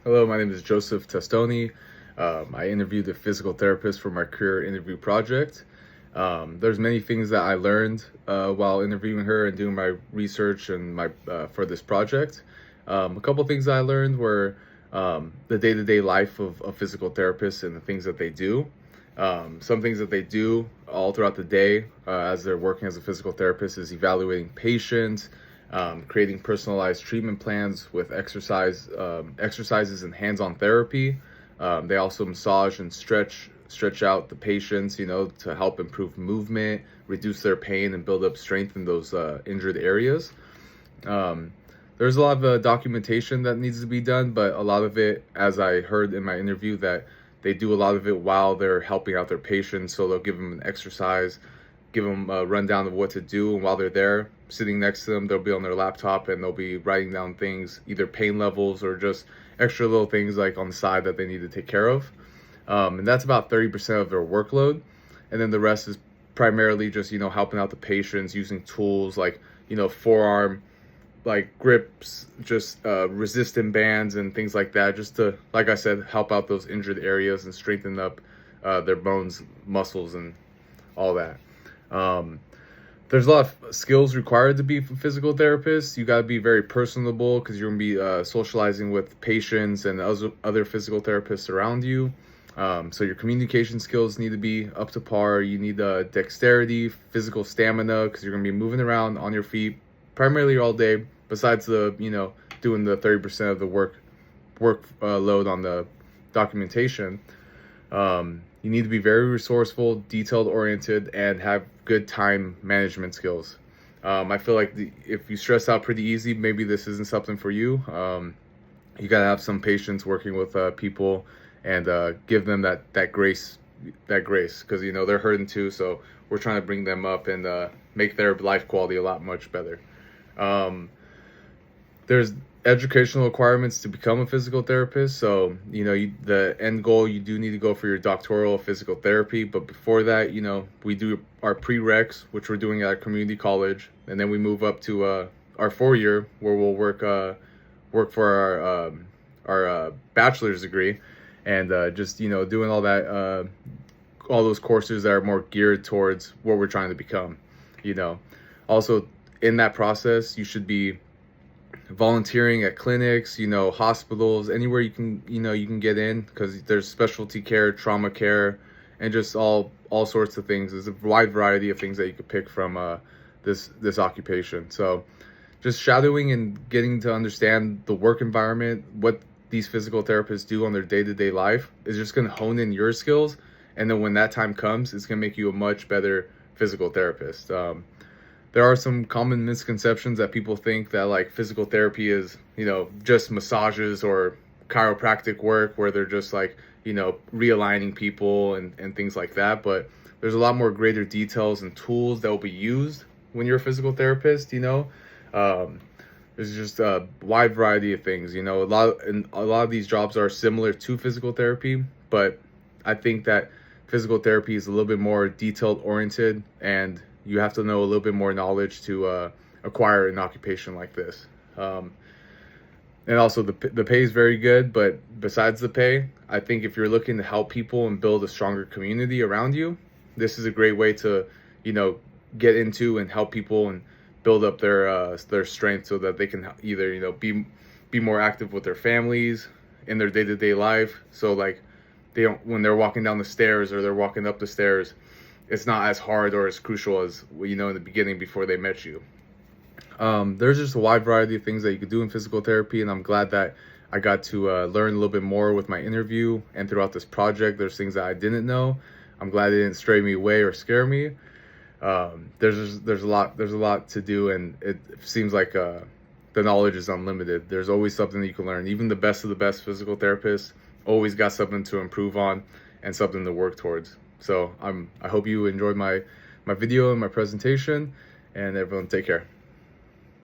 Hello, my name is Joseph Testone. I interviewed a physical therapist for my career interview project. There's many things that I learned while interviewing her and doing my research and my for this project. A couple things that I learned were the day-to-day life of a physical therapist and the things that they do. Some things that they do all throughout the day as they're working as a physical therapist is evaluating patients, creating personalized treatment plans with exercises and hands-on therapy. They also massage and stretch out the patients, to help improve movement, reduce their pain, and build up strength in those injured areas. Um, there's a lot of documentation that needs to be done, but a lot of it, as I heard in my interview, that they do a lot of it while they're helping out their patients. So they'll give them an exercise, give them a rundown of what to do, and while they're there, sitting next to them, they'll be on their laptop and they'll be writing down things, either pain levels or just extra little things like on the side that they need to take care of. And that's about 30% of their workload. And then the rest is primarily just, helping out the patients using tools like, forearm, like grips, just resistant bands and things like that, just to, like I said, help out those injured areas and strengthen up their bones, muscles, and all that. There's a lot of skills required to be a physical therapist. You got to be very personable because you're going to be socializing with patients and other physical therapists around you. So your communication skills need to be up to par. You need dexterity, physical stamina, because you're going to be moving around on your feet primarily all day, besides doing the 30% of the work load on the documentation. You need to be very resourceful, detailed oriented, and have good time management skills. I feel like if you stress out pretty easy, maybe this isn't something for you. You got to have some patience working with people and give them that grace, because they're hurting too. So we're trying to bring them up and make their life quality a lot much better. There's educational requirements to become a physical therapist. So, the end goal, you do need to go for your doctoral of physical therapy. But before that, we do our prereqs, which we're doing at our community college. And then we move up to our 4 year where we'll work for our bachelor's degree. And just, doing all that, all those courses that are more geared towards what we're trying to become, Also, in that process, you should be volunteering at clinics, hospitals, anywhere you can get in, because there's specialty care, trauma care, and just all sorts of things. There's a wide variety of things that you could pick from this occupation. So just shadowing and getting to understand the work environment, what these physical therapists do on their day-to-day life, is just going to hone in your skills. And then when that time comes, it's going to make you a much better physical therapist. There are some common misconceptions that people think that like physical therapy is, just massages or chiropractic work where they're just like, realigning people and things like that. But there's a lot more greater details and tools that will be used when you're a physical therapist, There's just a wide variety of things, a lot of these jobs are similar to physical therapy, but I think that physical therapy is a little bit more detailed oriented, and you have to know a little bit more knowledge to acquire an occupation like this. And also the pay is very good, but besides the pay, I think if you're looking to help people and build a stronger community around you, this is a great way to, get into and help people and build up their strength so that they can either, be more active with their families in their day-to-day life. So like they don't, when they're walking down the stairs or they're walking up the stairs, it's not as hard or as crucial as, in the beginning before they met you. There's just a wide variety of things that you could do in physical therapy, and I'm glad that I got to learn a little bit more with my interview and throughout this project. There's things that I didn't know. I'm glad it didn't stray me away or scare me. There's a lot to do, and it seems like the knowledge is unlimited. There's always something that you can learn. Even the best of the best physical therapists always got something to improve on and something to work towards. So I hope you enjoyed my video and my presentation, and everyone take care.